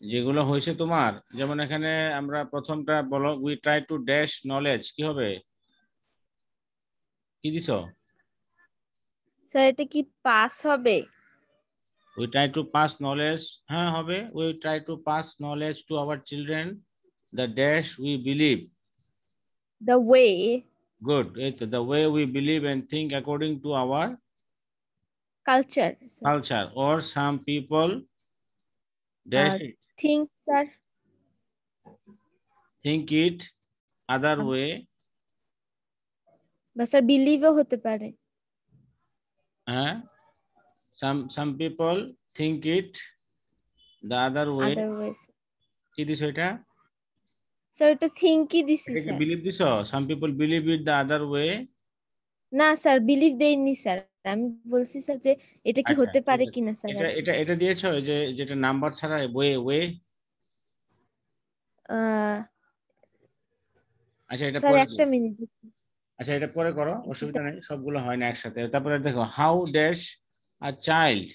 যেগুলো হয়েছে তোমার, যেমন এখানে আমরা প্রথমটা বলো, we try to dash knowledge, কি হবে? কি দিছো? স্যার এটা কি পাস হবে? We try to pass knowledge, হ্যাঁ হবে। We try to pass knowledge to our children, the dash we believe. The way. Good, এই তো, the way we believe and think according to our culture sir. Culture, or some people dash it, think sir. Think it other way. বা sir বিলিভও হতে পারে। হ্যাঁ, some people think it the other way। Otherwise. কি দিছো এটা? Sir এটা থিঙ্কই দিছি এটা কি স্যার। বিলিভ দিছো? some people believe it the other way। না স্যার বিলিভ দেইনি স্যার, আমি বলছি স্যার যে এটা কি আচ্ছা হতে ঠিক পারে আছে, কিনা স্যার এটা আর কি। এটা এটা দিয়েছো, ওই যে যেটা নাম্বার ছাড়া ওয়ে ওয়ে। আহ, আচ্ছা এটা স্যার পরে একটা দিও। মিনিট। আচ্ছা এটা পরে করো, অসুবিধা নেই, সবগুলো হয় না একসাথে। তারপরে দেখো, how dash a child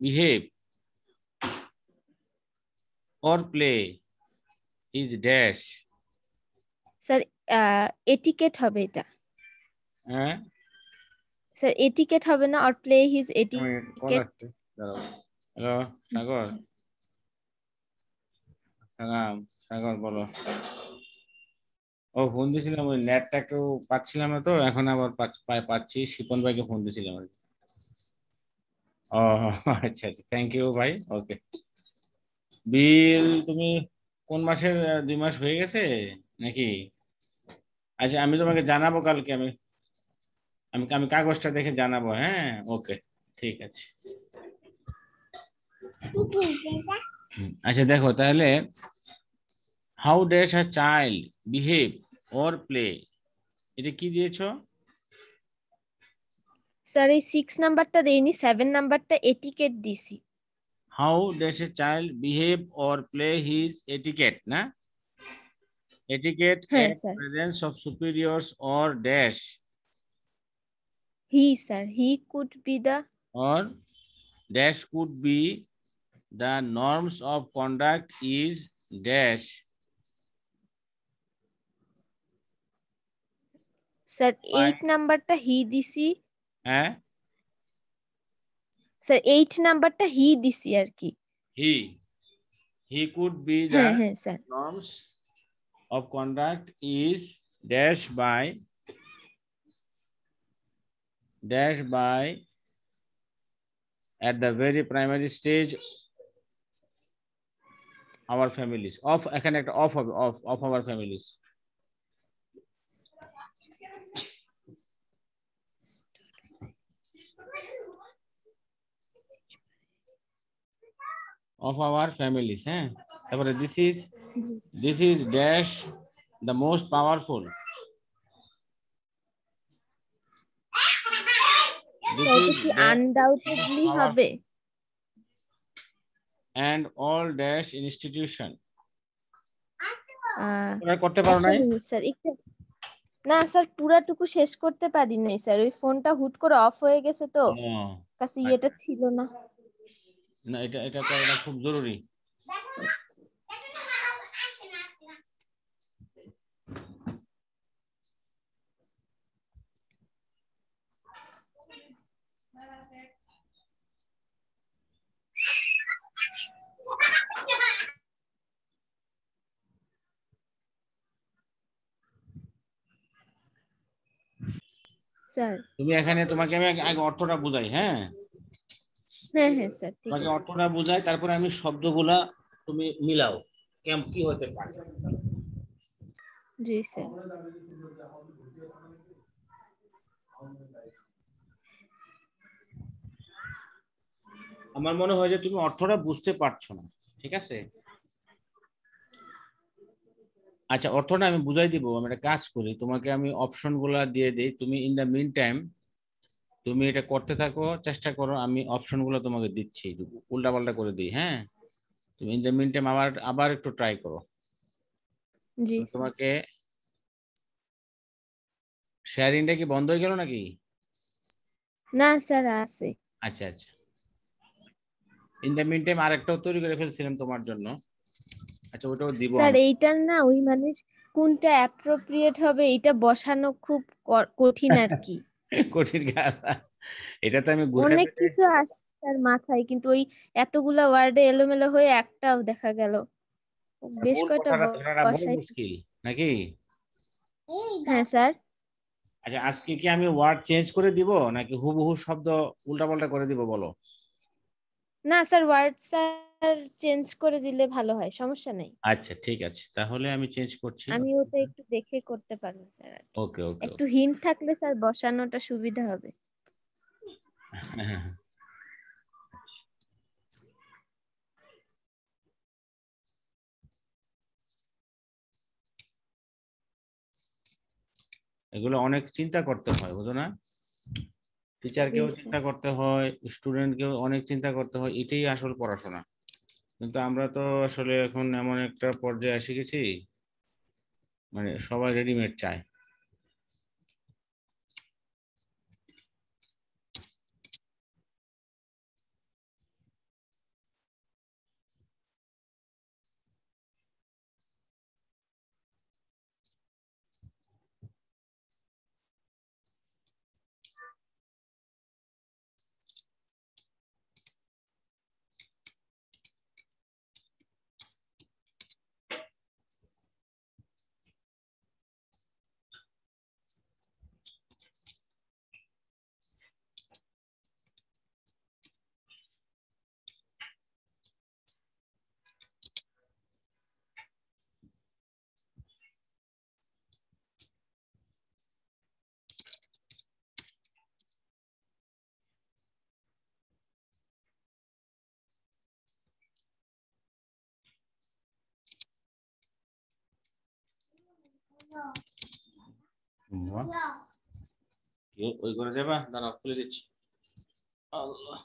behave or play is dash. Sir etiquette হবে এটা। হ্যাঁ, স্যার এটিকেট হবে না, অর প্লে হিজ আমি কল এটিকেট। আসছে, দাঁড়াও। হ্যালো সাগর, সাগর, সাগর বলো। ও ফোন দিয়েছিলাম, ওই নেটটা একটু পাচ্ছিলাম না, তো এখন আবার পাচ্ছি। শিপন ভাইকে ফোন দিয়েছিলাম আর কি। ও আচ্ছা আচ্ছা, থ্যাংক ইউ ভাই, ওকে। বিল তুমি কোন মাসের, 2 মাস হয়ে গেছে নাকি? আচ্ছা আমি তোমাকে জানাবো কালকে, আমি আমি আমি কাগজটা দেখে জানাবো, হ্যাঁ ওকে, ঠিক আছে। আচ্ছা দেখো তাহলে, how dash a child behave or play, এটা কি দিয়েছো? স্যার এই 6 নাম্বারটা দেইনি, 7 নাম্বারটা এটিকেট দিছি। How dash a child behave or play his etiquette না, etiquette হ্যাঁ at sir. presence of superiors or dash, he sir, he could be the. or dash could be the norms of conduct is dash। Sir Why? 8 নাম্বারটা হি দিছি। হ্যাঁ, sir 8 নাম্বারটা হি দিছি আর কি। he could be the হ্যাঁ হ্যাঁ sir. norms of conduct is dash by at the very primary stage our families of, এখানে একটা অফ হবে, of our families। of our families, হ্যাঁ। তারপরে this is dash the most powerful, this sir এটা is কি the most undoubtedly হবে? powerful and all dash institution। তোমরা করতে পারো একটা নাই? মিনিট স্যার একটু। না স্যার পুরাটুকু শেষ করতে পারি নাই স্যার, ওই ফোনটা হুট করে অফ হয়ে গেছে তো, ও কাছে ইয়েটা আচ্ছা, ছিল না। না এটা এটা করাটা খুব জরুরি। স্যার। তুমি এখানে, তোমাকে আমি আগে অর্থটা বুঝাই, হ্যাঁ। হ্যাঁ হ্যাঁ স্যার ঠিক তোমাকে আছে। অর্থটা বুঝাই, তারপরে আমি শব্দগুলা তুমি মিলাও, কেমন কি হতে পারে। জি স্যার। আমার মনে হয় যে তুমি অর্থটা বুঝতে পারছো না, ঠিক আছে। আচ্ছা অর্থটা আমি বুঝাই দিব, আমি একটা কাজ করি, তোমাকে আমি অপশন গুলা দিয়ে দিই, তুমি ইন দ্য মিন টাইম তুমি এটা করতে থাকো, চেষ্টা করো, আমি অপশন গুলো তোমাকে দিচ্ছি, উল্টা পাল্টা করে দিই, হ্যাঁ। তুমি ইন দ্য মিন টাইম আবার আবার একটু ট্রাই করো। জি আমি স্যার। তোমাকে, শেয়ারিংটা কি বন্ধ হয়ে গেল নাকি? না স্যার আছে। আচ্ছা আচ্ছা, ইন দ্য মিন টাইম আরেকটাও তৈরি করে ফেলছিলাম তোমার জন্য। আচ্ছা ওটাও দিব স্যার আমি। এইটার না ওই মানে কোনটা অ্যাপ্রোপ্রিয়েট হবে এটা বসানো খুব কঠিন আর কি। কঠিন কাজ। এটা তো আমি ঘুরে অনেক ফেলে। কিছু আসছে তার মাথায়, কিন্তু ওই এতগুলা ওয়ার্ডে এলোমেলো হয়ে একটাও দেখা গেল। বেশ মূল কয়টা কথাটা ধরাটা বড় বসাই। মুশকিল নাকি? হ্যাঁ স্যার। আচ্ছা আজকে কি আমি ওয়ার্ড চেঞ্জ করে দিব নাকি হুবহু শব্দ উল্টাপাল্টা করে দিব বলো? না স্যার, ওয়ার্ড স্যার চেঞ্জ করে দিলে ভালো হয়, সমস্যা নেই। আচ্ছা ঠিক আছে, তাহলে আমি চেঞ্জ করছি। আমি ওটা একটু দেখে করতে পারবো স্যার আর কি। ওকে ওকে একটু ওকে। হিন্ট থাকলে স্যার বসানোটা সুবিধা হবে। এগুলো অনেক চিন্তা করতে হয় বুঝো না? টিচারকেও বেশ স্যার। চিন্তা করতে হয়, স্টুডেন্টকেও অনেক চিন্তা করতে হয়, এটাই আসল পড়াশোনা। কিন্তু আমরা তো আসলে এখন এমন একটা পর্যায়ে এসে গেছি, মানে সবাই রেডিমেড চায়। বাহ, ওই করে যাবা, দাঁড়াও খুলে দিচ্ছি। আল্লাহ।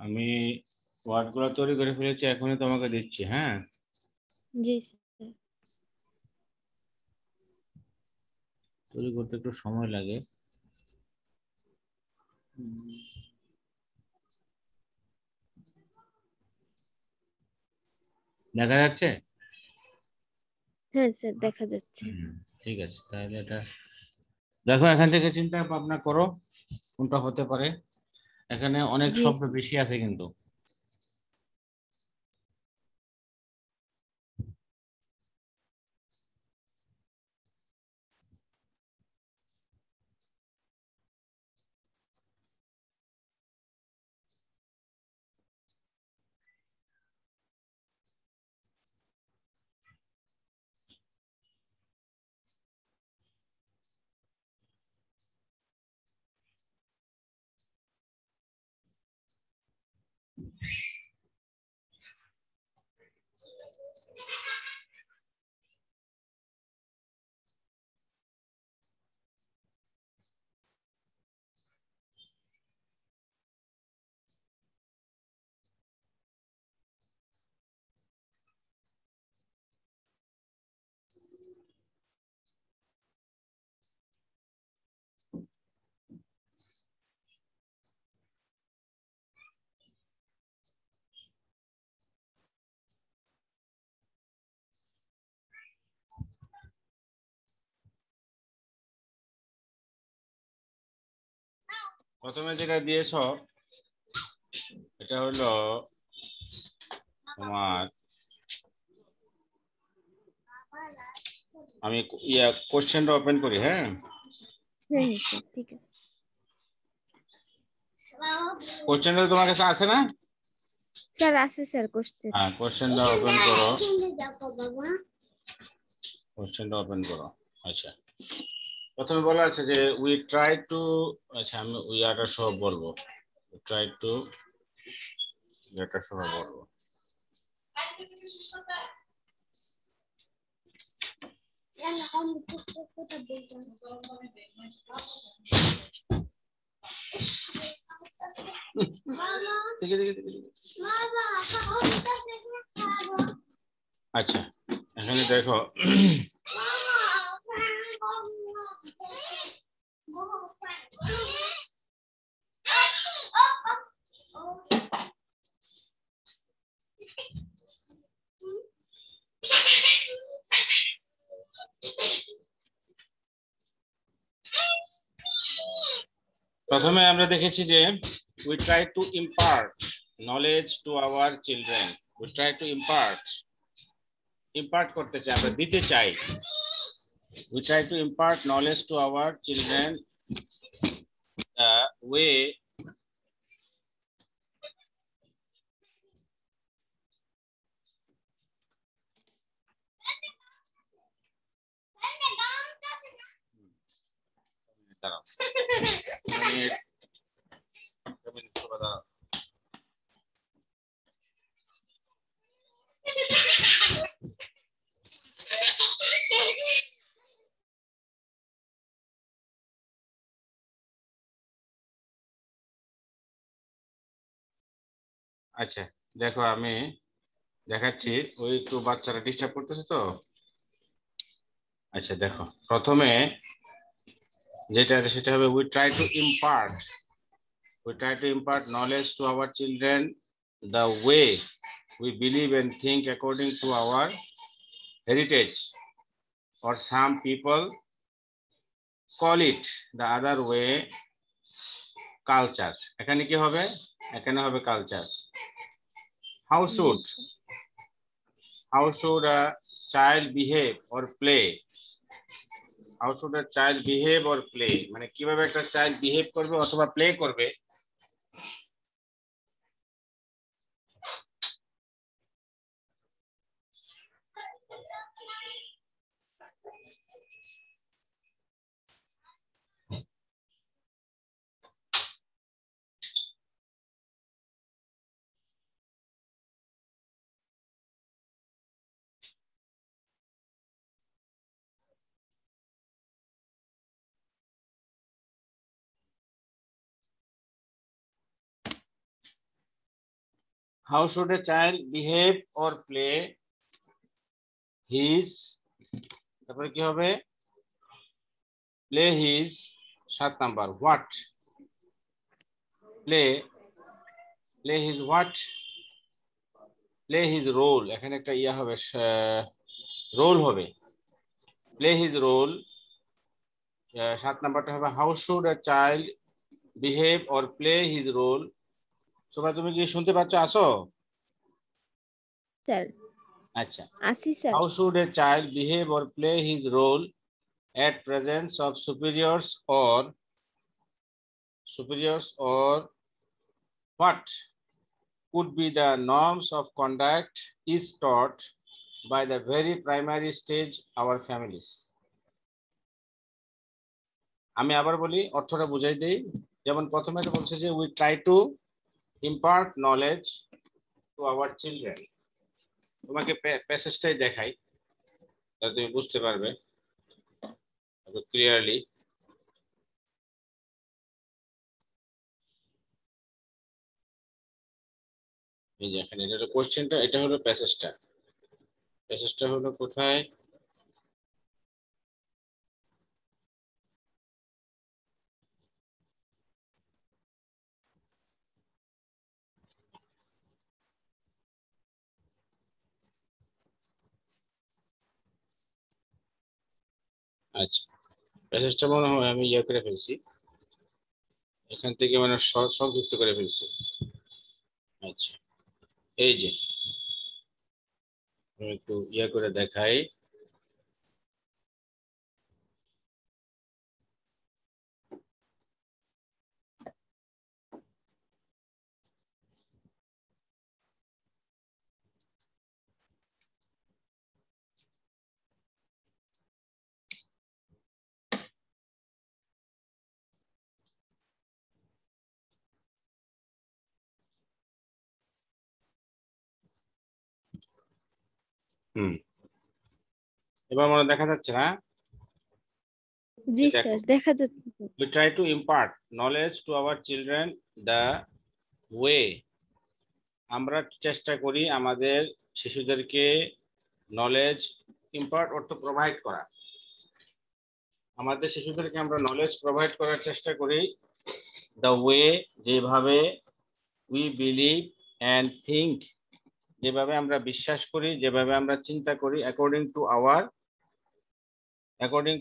আমি ওয়ার্ডগুলো তৈরি করে ফেলেছি, এখনই তোমাকে দিচ্ছি। হ্যাঁ, জি স্যার। তৈরি করতে একটু সময় লাগে। দেখা যাচ্ছে? হ্যাঁ স্যার, দেখা যাচ্ছে। ঠিক আছে, তাহলে এটা দেখো, এখান থেকে চিন্তা ভাবনা করো কোনটা হতে পারে। এখানে অনেক জি শব্দ স্যার। বেশি আছে কিন্তু। প্রথমে যেটা দিয়েছো এটা হলো তোমার, আমি কোশ্চেনটা ওপেন করি। হ্যাঁ, হ্যাঁ হ্যাঁ স্যার, ঠিক আছে। কোশ্চেনটা তোমার কাছে আছে না? স্যার আছে স্যার কোশ্চেন। হ্যাঁ, কোশ্চেনটা ওপেন করো। কোশ্চেনটা ওপেন করো। আচ্ছা, প্রথমে বলা আছে যে উই ট্রাই টু, আচ্ছা আমি উই আরটা সব বলবো, ট্রাই টু এটা সব বলবো। দেখে দেখে দেখে দেখে। আচ্ছা, এখানে দেখো, প্রথমে আমরা দেখেছি যে we try to impart knowledge to our children. We try to impart করতে চাই, আমরা দিতে চাই। We try to impart knowledge to our children the way দাঁড়াও, দাঁড়াও। আচ্ছা, দেখো আমি দেখাচ্ছি, ওই একটু বাচ্চারা ডিস্টার্ব করতেছে তো। আচ্ছা দেখো, প্রথমে যেটা আছে সেটা হবে we try to impart knowledge to our children the way we believe and think according to our heritage, or some people call it the other way culture. এখানে কি হবে? এখানে হবে culture. how G should sir. how should a child behave or play? How should a child behave or play, মানে কিভাবে একটা child behave করবে অথবা প্লে করবে। How should a child behave or play his, তারপরে কি হবে, play his 7 number what, play his what, play his role, এখানে একটা ইয়া হবে, রোল হবে, play his role। 7 নাম্বারটা হবে how should a child behave or play his role। সবাই তুমি কি শুনতে পাচ্ছ, আসো? স্যার আচ্ছা, আসি sir. how should a child behave or play his role at presence of superiors or what could be the norms of conduct is taught by the very primary stage our families। আমি আবার বলি, অর্থটা বুঝাই দেই। যেমন প্রথমে এটা বলছে যে we try to impart knowledge to our children। তোমাকে প্যাসেজটাই দেখাই তাহলে তুমি বুঝতে পারবে ক্লিয়ারলি। এই যে এখানে এটা হলো কোশ্চেনটা, এটা হলো প্যাসেজটা। প্যাসেজটা হলো কোথায়, আচ্ছা প্যাসেজটা মনে হয় আমি ইয়ে করে ফেলছি, এখান থেকে মানে সংযুক্ত করে ফেলছি। আচ্ছা এই যে আমি একটু ইয়ে করে দেখাই। এবার মনে দেখা যাচ্ছে না? জি স্যার দেখা যাচ্ছে। We try to impart knowledge to our children the way, আমরা চেষ্টা করি আমাদের শিশুদেরকে নলেজ ইম্পার্ট অর্থ প্রোভাইড করা, আমাদের শিশুদেরকে আমরা নলেজ প্রোভাইড করার চেষ্টা করি দ্য ওয়ে, যেভাবে উই বিলিভ অ্যান্ড থিঙ্ক, যেভাবে আমরা বিশ্বাস করি, যেভাবে আমরা চিন্তা করি, অ্যাকর্ডিং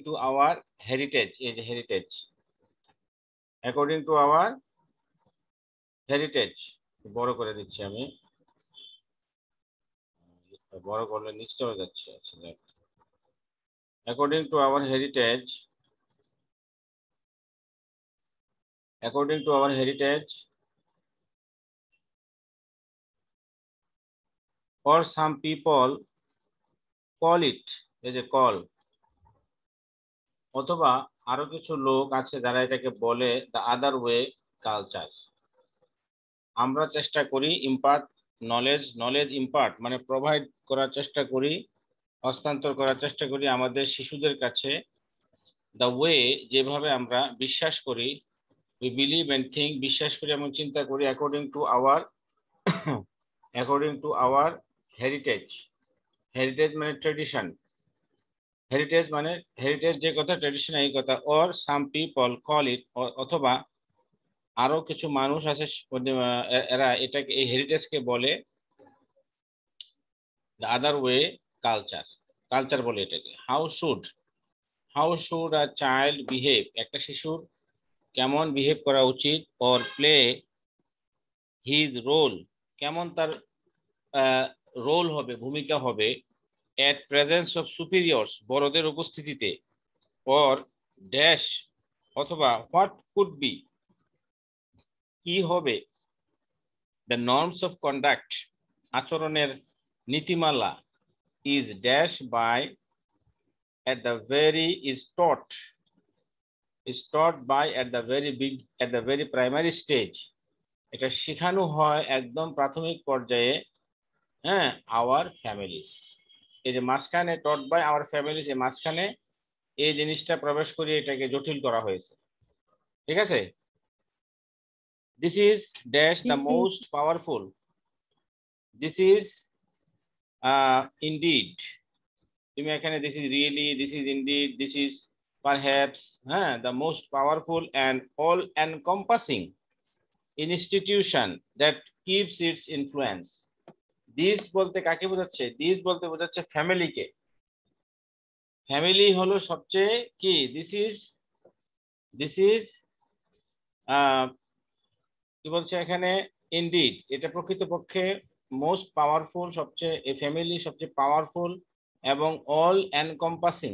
টু আওয়ার হেরিটেজ। এই যে heritage, according to our heritage, বড় করে দিচ্ছি আমি, বড় করলে নিচটা হয়ে যাচ্ছে। আচ্ছা দেখ, according to our heritage, according to our heritage, or some people call it, is a call, অথবা আরো কিছু লোক আছে যারা এটাকে বলে the other way culture। আমরা চেষ্টা করি ইম্পার্ট নলেজ ইম্পার্ট মানে প্রোভাইড করার চেষ্টা করি, হস্তান্তর করার চেষ্টা করি আমাদের শিশুদের কাছে the way, যেভাবে আমরা বিশ্বাস করি, we believe and think, বিশ্বাস করি এবং চিন্তা করি, according to our heritage। Heritage মানে ট্রেডিশন, হেরিটেজ যে কথা, ট্রেডিশন এই কথা। Or some people call it, অথবা আরো কিছু মানুষ আছে এরা এটাকে, এই হেরিটেজকে বলে দ্য আদার ওয়ে কালচার বলে এটাকে। How should a child behave, একটা শিশুর কেমন বিহেভ করা উচিত, অর প্লে হিজ রোল, কেমন তার রোল হবে, ভূমিকা হবে, at presence of superiors, বড়দের উপস্থিতিতে, or dash, অথবা what could be, কি হবে, the norms of conduct, আচরণের নীতিমালা, is dash by, at the very, is taught by at the very primary stage, এটা শেখানো হয় একদম প্রাথমিক পর্যায়ে। হ্যাঁ, our families, এই যে মাঝখানে টট বাই আওয়ার ফ্যামিলিজ, এই মাঝখানে এই জিনিসটা প্রবেশ করিয়ে এটাকে জটিল করা হয়েছে। ঠিক আছে, this is dash the most powerful, this is indeed, তুমি এখানে this is really, this is indeed, this is perhaps the most powerful and all encompassing institution that keeps its influence. This বলতে কাকে বোঝাচ্ছে? This বলতে বোঝাচ্ছে ফ্যামিলিকে। Family হলো সবচেয়ে কি, this is কি বলছে এখানে, ইনডিড, এটা প্রকৃতপক্ষে মোস্ট পাওয়ারফুল, সবচেয়ে, এই ফ্যামিলি সবচেয়ে পাওয়ারফুল এবং অল এনকম্পাসিং।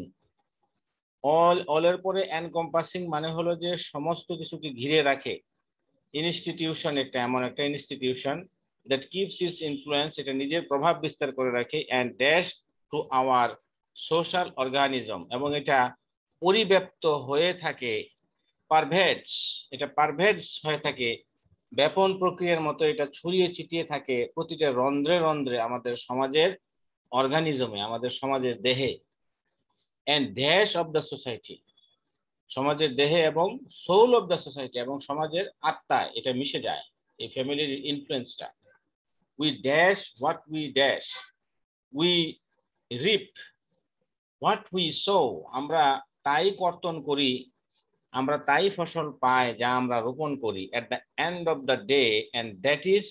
অল এর পরে এনকম্পাসিং মানে হলো যে সমস্ত কিছুকে ঘিরে রাখে। ইনস্টিটিউশন, এটা এমন একটা institution that keeps it's influence, এটা নিজের প্রভাব বিস্তার করে রাখে, and dash to our social organism, এবং এটা পরিব্যাপ্ত হয়ে থাকে, পারভেটস, এটা পারভেটস হয়ে থাকে, ব্যাপন প্রক্রিয়ার মতো এটা ছড়িয়ে ছিটিয়ে থাকে প্রতিটা রন্ধ্রে রন্ধ্রে আমাদের সমাজের অর্গানিজমে, আমাদের সমাজের দেহে, and dash of the society, সমাজের দেহে, এবং সোল অফ দ্য সোসাইটি, এবং সমাজের আত্মায় এটা মিশে যায় এই ফ্যামিলির ইনফ্লুয়েন্সটা। We dash what we dash, we reap what we sow, আমরা তাই কর্তন করি, আমরা তাই ফসল পাই যা আমরা রোপণ করি, at the end of the day, and that is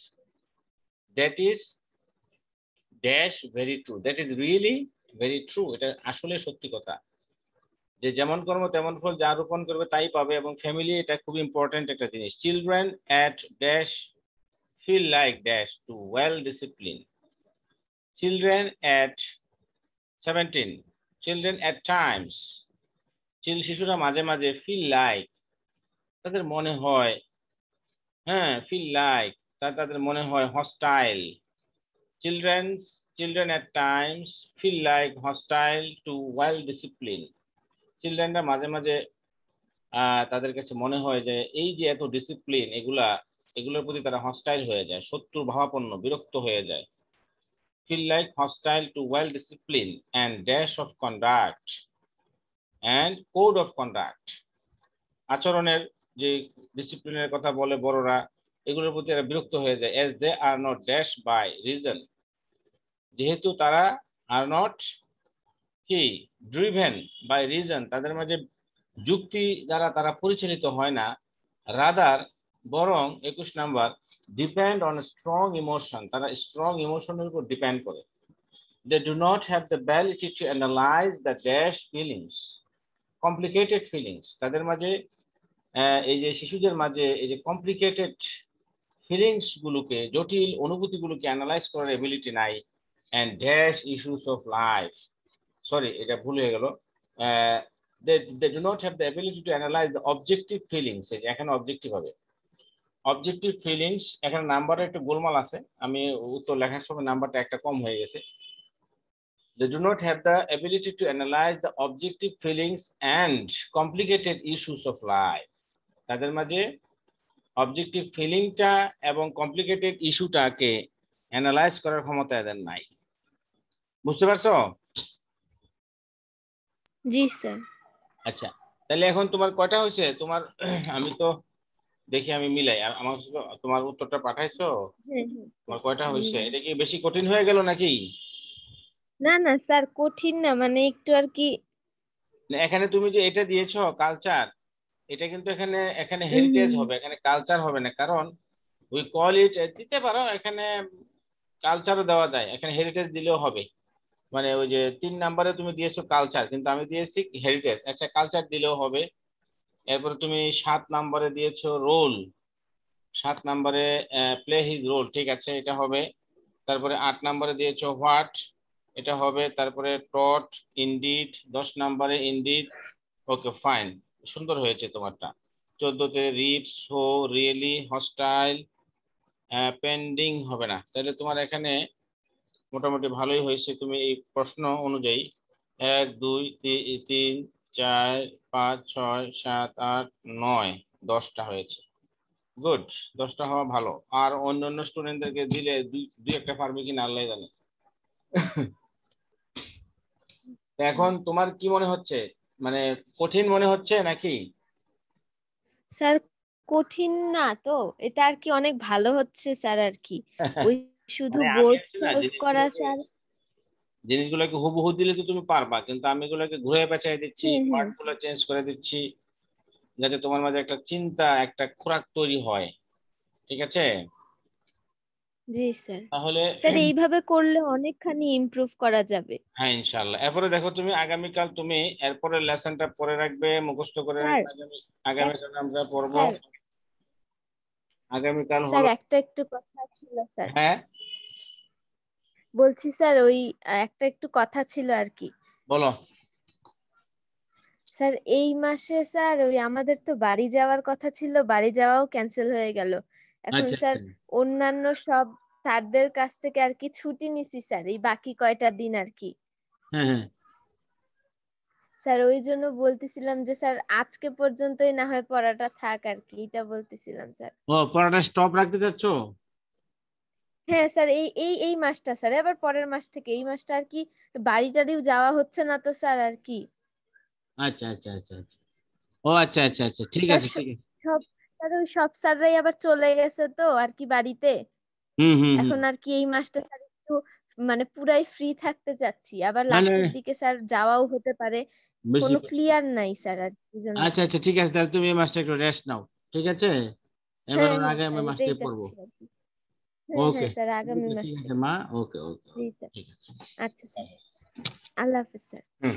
dash very true, that is really very true, এটা আসলে সত্যি কথা, যে যেমন কর্ম তেমন ফল, যা রোপণ করবে তাই পাবে। এবং ফ্যামিলি এটা খুব ইম্পর্টেন্ট একটা জিনিস। Children at dash feel like dash to well discipline, children at 17, children at times, শিশুরা মাঝে মাঝে ফিল লাইক, তাদের মনে হয়, ফিল লাইক, তাদের মনে হয় hostile, children at times feel like hostile to well discipline, চিলড্রেনরা মাঝে মাঝে তাদের কাছে মনে হয় যে এই যে এত ডিসিপ্লিন, এগুলোর প্রতি তারা হস্টাইল হয়ে যায়, শত্রু ভাবাপন্ন, বিরক্ত হয়ে যায়। Feel like hostile to well discipline and dash of conduct and code of conduct, আচরণের যে ডিসিপ্লিনের কথা বলে বড়রা, এগুলোর প্রতি এরা বিরক্ত হয়ে যায়। As they are not dash by reason, যেহেতু তারা আর নট কি ড্রিভেন বাই রিজন, তাদের মাঝে যুক্তি দ্বারা তারা পরিচালিত হয় না, রাদার বরং 21 number, depend on strong emotion, তারা স্ট্রং ইমোশনের উপর ডিপেন্ড করে। They do not have the ability to analyse the dash feelings, complicated feelings, তাদের মাঝে এই যে শিশুদের মাঝে এই যে কমপ্লিকেটেড ফিলিংস গুলোকে, জটিল অনুভূতিগুলোকে অ্যানালাইজ করার এবিলিটি নাই, and dash issues of life, sorry এটা ভুল হয়ে গেল, they do not have the ability to analyze the objective feelings, এখানে অবজেক্টিভ হবে, অবজেক্টিভ ফিলিংস, এখানে নাম্বারে একটু গোলমাল আছে, আমি উত্তর লেখার সময় নাম্বারটা একটা কম হয়ে গেছে। They do not have the ability to analyze the objective feelings and complicated issues of life, তাদের মাঝে অবজেক্টিভ ফিলিংটা এবং কমপ্লিকেটেড ইস্যুটাকে অ্যানালাইজ করার ক্ষমতা এদের নাই। বুঝতে পারছো? জি স্যার। আচ্ছা, তাহলে এখন তোমার কয়টা হয়েছে? তোমার আমি তো দেখি, আমি মিলাই, আমার তোমার উত্তরটা পাঠাইছো, তোমার কয়টা হয়েছে? এটা কি বেশি কঠিন হয়ে গেল নাকি? না না স্যার, কঠিন না, মানে একটু আর কি। এখানে তুমি যে এটা দিয়েছো কালচার, এটা কিন্তু এখানে হেরিটেজ হবে, এখানে কালচার হবে না, কারণ উই কল ইট, দিতে পারো এখানে কালচারও দেওয়া যায়, এখানে হেরিটেজ দিলেও হবে। মানে ওই যে 3 নাম্বারে তুমি দিয়েছো কালচার, কিন্তু আমি দিয়েছি হেরিটেজ, আচ্ছা কালচার দিলেও হবে। এরপরে তুমি 7 নাম্বারে দিয়েছো রোল, 7 নাম্বারে প্লে হিজ রোল, ঠিক আছে এটা হবে। তারপরে 8 নাম্বারে দিয়েছো হোয়াট, এটা হবে। তারপরে টট, ইনডিড, 10 নাম্বারে ইনডিড, ওকে ফাইন, সুন্দর হয়েছে তোমারটা। 14তে রিপস, হো, রিয়েলি, হস্টাইল, পেন্ডিং হবে না, তাহলে তোমার এখানে মোটামুটি ভালোই হয়েছে। তুমি এই প্রশ্ন অনুযায়ী 1 2 3 4 5 6 7 8 9 10টা হয়েছে। গুড, 10টা হওয়া ভালো। আর অন্যান্য স্টুডেন্টদেরকে দিলে দুই একটা পারবে কিনা আল্লাহ জানে। এখন তোমার কি মনে হচ্ছে, মানে কঠিন মনে হচ্ছে নাকি? স্যার কঠিন না তো, এটা আর কি অনেক ভালো হচ্ছে স্যার, আর কি ওই শুধু মানে আমি বোর্ড হচ্ছে না সলভ করা স্যার। জিনিসগুলোকে হুবহু দিলে তো তুমি পারবা, কিন্তু আমি এগুলোকে ঘুরে পেঁচাই দিচ্ছি, হুম হুম ওয়ার্ড গুলো চেঞ্জ করে দিচ্ছি, যাতে তোমার মাঝে একটা চিন্তা, একটা খোরাক তৈরি হয়। ঠিক আছে? জি স্যার। তাহলে স্যার এইভাবে করলে অনেকখানি ইমপ্রুভ করা যাবে। হ্যাঁ, ইনশাল্লাহ। এরপরে দেখো তুমি আগামীকাল তুমি এরপরে লেসনটা পড়ে রাখবে, মুখস্থ করে স্যার রাখবে। আগামীকাল আমরা পড়বো। স্যার আগামীকাল স্যার হলো, একটা একটু কথা ছিল স্যার। হ্যাঁ বলছি স্যার ওই একটা একটু কথা ছিল আর কি। বলো। স্যার এই মাসে স্যার ওই আমাদের তো বাড়ি যাওয়ার কথা ছিল, বাড়ি যাওয়াও ক্যান্সেল হয়ে গেল। এখন আচ্ছা স্যার আচ্ছা। অন্যান্য সব স্যারদের কাছ থেকে আর কি ছুটি নিছি স্যার, এই বাকি কয়টা দিন আর কি। হ্যাঁ হ্যাঁ। স্যার ওই জন্য বলতেছিলাম যে স্যার আজকে পর্যন্তই না হয় পড়াটা থাক আর কি, এটা বলতেছিলাম স্যার। ও, পড়াটা স্টপ রাখতে চাচ্ছ? হ্যাঁ স্যার, এই এই এই মাসটা স্যার, আবার পরের মাস থেকে এই মাসটা আর কি বাড়ি টাড়িও যাওয়া হচ্ছে না তো স্যার আর কি। আচ্ছা আচ্ছা আচ্ছা আচ্ছা। ও আচ্ছা আচ্ছা আচ্ছা, ঠিক স্যার আছে ঠিক আছে। সব স্যার ওই সব স্যাররাই আবার চলে গেছে তো আর কি বাড়িতে। হুম হুম হুম। এখন আর কি এই মাসটা স্যার একটু মানে পুরাই ফ্রি থাকতে চাচ্ছি, আবার মানে লাস্টের দিকে স্যার যাওয়াও হতে পারে। বেশি। কোনো ক্লিয়ার নাই স্যার আর কি জন্য। আচ্ছা আচ্ছা, ঠিক আছে, তাহলে তুমি এই মাসটা একটু রেস্ট নাও। ঠিক আছে, এবার হ্যাঁ ওর হ্যাঁ আগে আমি স্যার মাসটাই এটাই পড়বো। চাচ্ছি আর কি। হ্যাঁ ওকে। হ্যাঁ স্যার আগামী ওকে মাস ঠিক আছে থেকে। মা, ওকে ওকে জি ওকে, স্যার। ঠিক আছে। আচ্ছা স্যার। আল্লাহ হাফেজ স্যার। হুম।